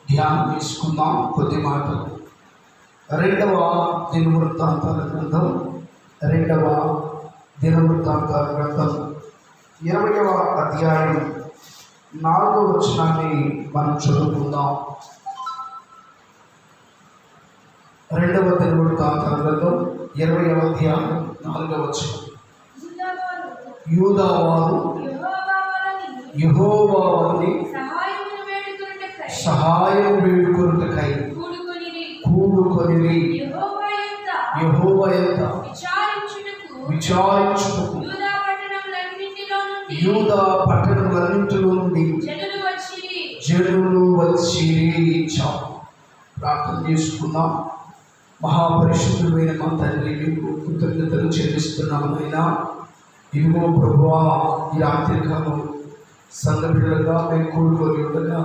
ధ్యానం తీసుకుందాం కొద్ది మాటలు. రెండవ దినవృత్తాంతాల గ్రంథం 20వ అధ్యాయం 4వ వచనాన్ని మనం చదువుకుందాం. 2వ దినవృత్తాంతాల గ్రంథం 20వ అధ్యాయం 4వ వచనం. యూదావారు యెహోవా వలని సహాయం వేడుకొనుటకై కూడుకొనిరి. యెహోవా యొద్ద విచారించుటకు యూదా పట్టణములన్నింటిలో నుండి జనులు వచ్చిరి. ప్రార్థన చేసుకుందాం. మహాపరిశుద్ధుడైన మా తండ్రి, మీకు కృతజ్ఞతలు చెల్లిస్తున్నాము. అయినా ఇదిగో ప్రభువా, ఈ రాత్రికాలం సంఘ బిడ్డలుగా మేము కూడుకొని ఉండగా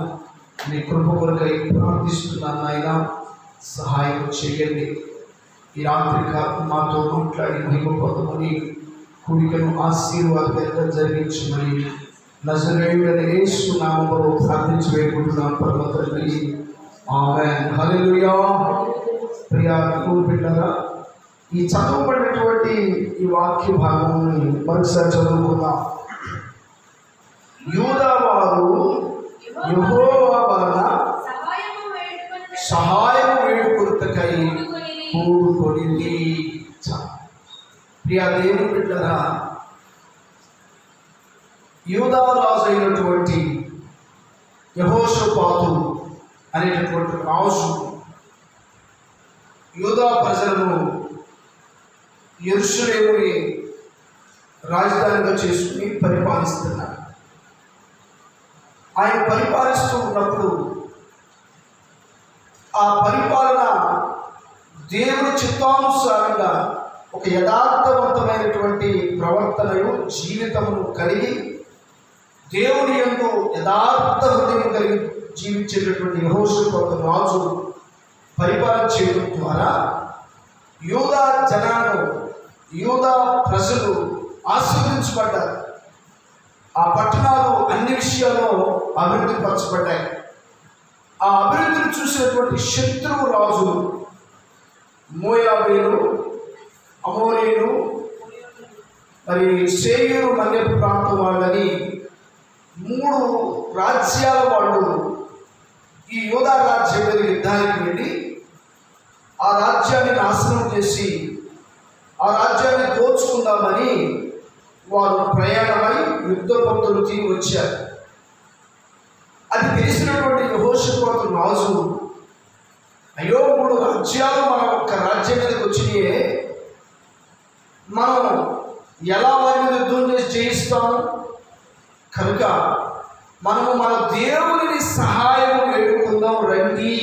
మీ కృప కొరకై ప్రార్థిస్తున్నాను. ఆయన సహాయం చేయండి. ఈ రాత్రికాలం మాతో మాట్లాడి మహిమ పొందమని, కూడికను ఆశీర్వాదంగా జరిగించమని నజరేయుడైన యేసు నామములో ప్రార్థించి వేడుకుంటున్నాను పరమ తండ్రి. ఆమేన్. హల్లెలూయా. ప్రియ బిడ్డలారా, ఈ చదవబడినటువంటి ఈ వాక్య భాగాన్ని మరోసారి చదువుకుందాం. యూదావారు యెహోవా వలన సహాయం వేడుకొనుటకై కూడుకొనిరి. ప్రియ దేవుని బిడ్డలారా, యూదా రాజు అయినటువంటి యెహోషాపాతు అనేటటువంటి రాజు యూదా ప్రజలను యెరూషలేముని రాజధానిగా చేసుకుని పరిపాలిస్తున్నారు. ఆయన పరిపాలిస్తూ ఉన్నప్పుడు ఆ పరిపాలన దేవుని చిత్తానుసారంగా ఒక యథార్థవంతమైనటువంటి ప్రవర్తనయు జీవితమును కలిగి దేవుని యందు యథార్థ హృదయం కలిగి జీవించేటటువంటి యెహోషాపాతు రాజు పరిపాలన చేయడం ద్వారా యూదా జనాలు, యూదా ప్రజలు ఆశీర్వదించబడ్డారు. ఆ పట్టణాలు అన్ని విషయాల్లో అభివృద్ధి పరచబడ్డాయి. ఆ అభివృద్ధిని చూసినటువంటి శత్రువు రాజులు మోయాబీలు, అమోరీలు, మరి సేయూరు మన్యపు ప్రాంతం వాళ్ళని 3 రాజ్యాల వాళ్ళు ఈ యూదా రాజ్యం మీద యుద్ధానికి వెళ్ళి ఆ రాజ్యాన్ని నాశనం చేసి ఆ రాజ్యాన్ని దోచుకుందామని వారు ప్రయాణమై యుద్ధ పంక్తులు తిరిగి వచ్చారు. అది తెలిసినటువంటి యెహోషాపాతు రాజు, అయ్యో 3 రాజ్యాలు మన ఒక్క రాజ్యం మీదకి వచ్చినాయే, మనం ఎలా వారి మీద యుద్ధం చేసి జయిస్తాము? కనుక మనము మన దేవుని సహాయం వేడుకుందాం రండి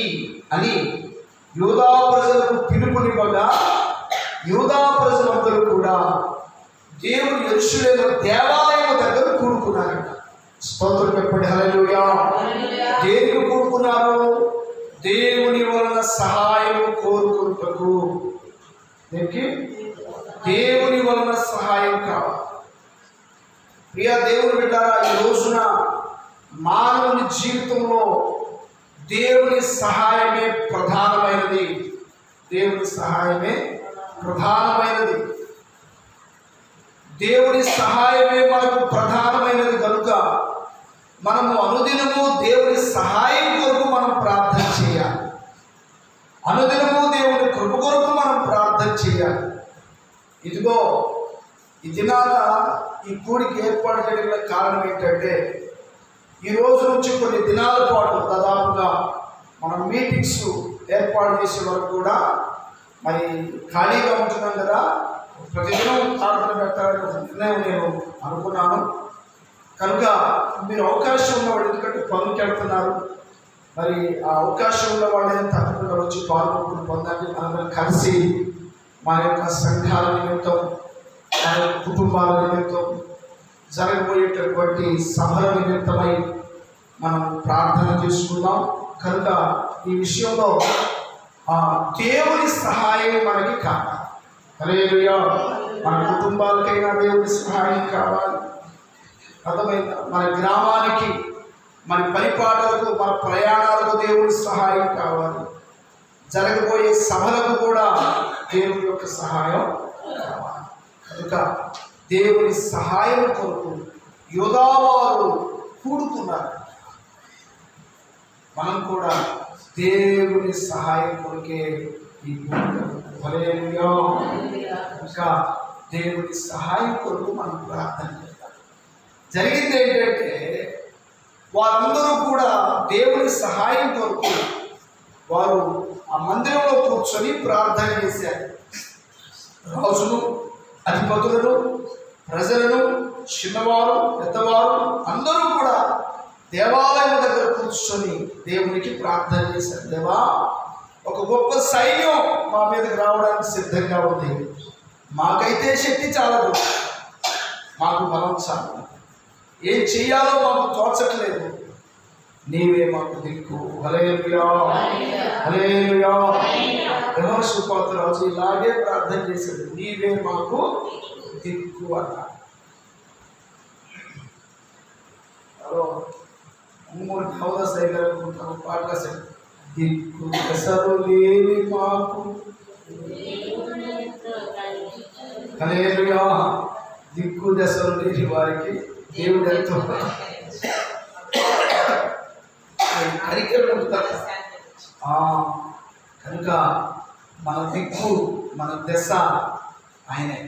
అని యూదా ప్రజలకు పిలుపునివ్వగా యూదా ప్రజలందరూ కూడా దేవుని యెరూషలేము దేవాలయం దగ్గర కూడుకున్నారంట. స్తోత్రం చెప్పండి. హల్లెలూయా. దేనికి కూడుకున్నారు? దేవుని వలన సహాయం కోరుకున్నటకు. దేనికి? దేవుని వలన సహాయం కావాలి. ప్రియ దేవుని బిడ్డలారా, ఈ రోజున మానవుని జీవితంలో దేవుని సహాయమే ప్రధానమైనది. దేవుని సహాయమే ప్రధానమైనది. దేవుని సహాయమే మనకు ప్రధానమైనది కనుక మనము అనుదినము దేవుని సహాయం కొరకు మనం ప్రార్థన చేయాలి. అనుదినము దేవుని కృప కొరకు మనం ప్రార్థన చేయాలి. ఇదిగో ఈ దినాన ఈ కూడికి ఏర్పాటు చేయడానికి కారణం ఏంటంటే, ఈ రోజు నుంచి కొన్ని దినాల పాటు దాదాపుగా మనం మీటింగ్స్ ఏర్పాటు చేసే వరకు కూడా మరి ఖాళీగా ఉంటున్నాం కదా, ప్రతిదినం ప్రార్థన పెట్టాలని ఒక నిర్ణయం నేను అనుకున్నాను. కనుక మీరు అవకాశం ఉన్నవాళ్ళు, ఎందుకంటే పనులకి వెళ్తున్నారు, మరి ఆ అవకాశం ఉన్న వాళ్ళని తప్పకుండా వచ్చి పాల్గొని పొందండి. అందరం కలిసి మా యొక్క సంఘాల నిమిత్తం, మా యొక్క కుటుంబాల నిమిత్తం, జరగబోయేటటువంటి సభల నిమిత్తమై మనం ప్రార్థన చేసుకుందాం. కనుక ఈ విషయంలో దేవుని సహాయం మనకి కావాలి. హల్లెలూయా. మన కుటుంబాలకైనా దేవుని సహాయం కావాలి. అర్థమైందా? మన గ్రామానికి, మన పరిపాలనకు, మన ప్రయాణాలకు దేవుని సహాయం కావాలి. జరగబోయే సభలకు కూడా దేవుని యొక్క సహాయం కావాలి. కనుక దేవుని సహాయం కొరకు యోధావారు కూడుకున్నారు. మనం కూడా దేవుని సహాయం కొరకే ఈ హల్లెలూయా. ఇంకా దేవుని సహాయం కొరకు మనం ప్రార్థన చేద్దాం. జరిగింది ఏంటంటే వారందరూ కూడా దేవుని సహాయం కొరకు వారు ఆ మందిరంలో కూర్చొని ప్రార్థన చేశారు. రాజులు, అధిపతులను, ప్రజలను, చిన్నవారు, పెద్దవారు అందరూ కూడా దేవాలయం దగ్గర కూర్చొని దేవునికి ప్రార్థన చేశారు. దేవా, ఒక గొప్ప సైన్యం మా మీదకి రావడానికి సిద్ధంగా ఉంది. మాకైతే శక్తి చాలదు, మాకు బలం చాలదు, ఏం చెయ్యాలో మాకు తోచట్లేదు, నీవే మాకు దిక్కు. హల్లెలూయా, హల్లెలూయా. యెహోషాపాతు రాజు ఇలాగే ప్రార్థన చేశాడు, నీవే మాకు దిక్కు అన్నాడు. మూడు నవదశ అనుకుంటాం పాట రాశాడు, దిక్కు దశలు లేని మాకు. హల్లెలూయా. దిక్కు దశలు లేని వారికి దేవుడు ఎంతో కరికరం ఉంటుంది. కనుక మన దిక్కు, మన దశ ఆయనే.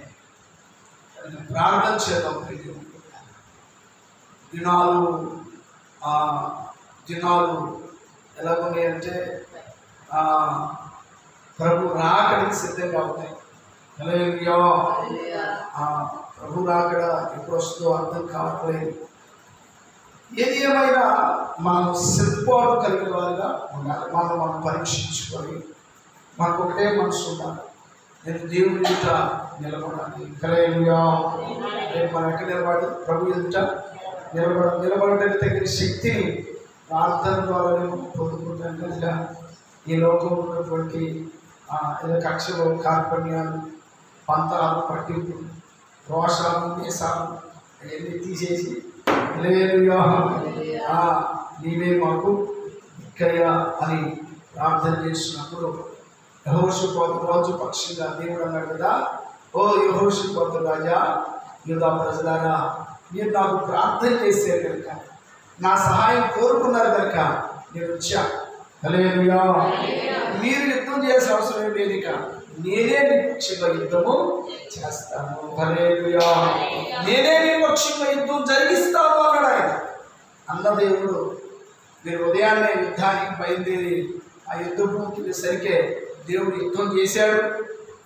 ప్రార్థన చేద్దాం. దినాలు ఎలా ఉన్నాయంటే ప్రభు రాకడికి సిద్ధంగా ఉన్నాయి. హల్లెలూయా. ప్రభు రాకడ ఎప్పుడు వస్తుందో అర్థం కావట్లేదు. ఏది ఏమైనా మనం సిద్ధపాటు కలిగిన వారిగా ఉండాలి. మనం పరీక్షించుకొని మనకు ఒకటే మనసు ఉండాలి, నేను దేవుని ఎదుట నిలబడాలి. హల్లెలూయా. రేపు మనం ఎక్కడ నిలబడి ప్రభు ఎదుట నిలబడడానికి తగిన శక్తిని ప్రార్థన ద్వారా పొందుకుంటాం. కనుక ఈ లోకంలో ఉన్నటువంటి ఏదో కక్షలు, కార్పణ్యాలు, పంతాలు, పట్టింపులు, రోషాలు, దేశాలు అవన్నీ తీసేసి హల్లెలూయా, నీవే మాకు దిక్కయ్యా అని ప్రార్థన చేసినప్పుడు యెహోషాపాతు రాజు పక్షంగా దేవుడు అన్నాడు కదా, ఓ యెహోషాపాతు రాజా, యూదా ప్రజలారా, మీరు నాకు ప్రార్థన చేశారు కనుక, నా సహాయం కోరుకున్నారు కనుక నేను వచ్చా. హల్లెలూయా. మీరు యుద్ధం చేయాల్సిన అవసరం ఏం లేదు, ఇక నేనే మీ పక్షంగా యుద్ధము చేస్తాను. హల్లెలూయా. నేనే మీ పక్షంగా యుద్ధం జరిగిస్తాను అన్నాడు ఆయన. అన్న దేవుడు మీరు ఉదయాన్నే యుద్ధానికి బయలుదేరి ఆ యుద్ధ భూమికి సరికే దేవుడు యుద్ధం చేశాడు.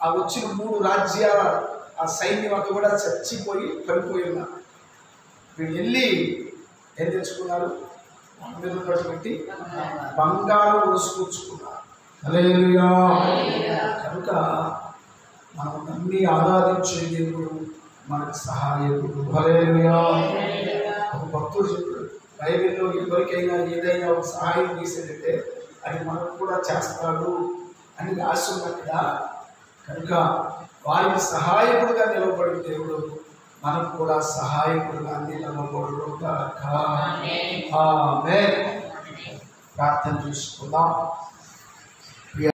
ఆ వచ్చిన 3 రాజ్యాల ఆ సైన్యం అంతా కూడా చచ్చిపోయి పడిపోయి ఉన్నారు. వీళ్ళు వెళ్ళి ఏం తెచ్చుకున్నారు? మీద ఉన్నటువంటి బంగారం ఉసుకూర్చుకున్నారు. హల్లెలూయా. కనుక మనం అన్ని ఆరాధించే దేవుడు మనకు సహాయకుడు. హల్లెలూయా. ఒక భక్తుడు చెప్పాడు, బైబిల్లో ఎవరికైనా ఏదైనా ఒక సహాయం చేసేదంటే అది మనకు కూడా చేస్తాడు అని రాసి ఉన్నది కదా. కనుక వారికి సహాయకుడుగా నిలబడిన దేవుడు మనకు కూడా సహాయకుడుగా నిలబడు కాక. ఆమేన్. ప్రార్థన చేసుకుందాం.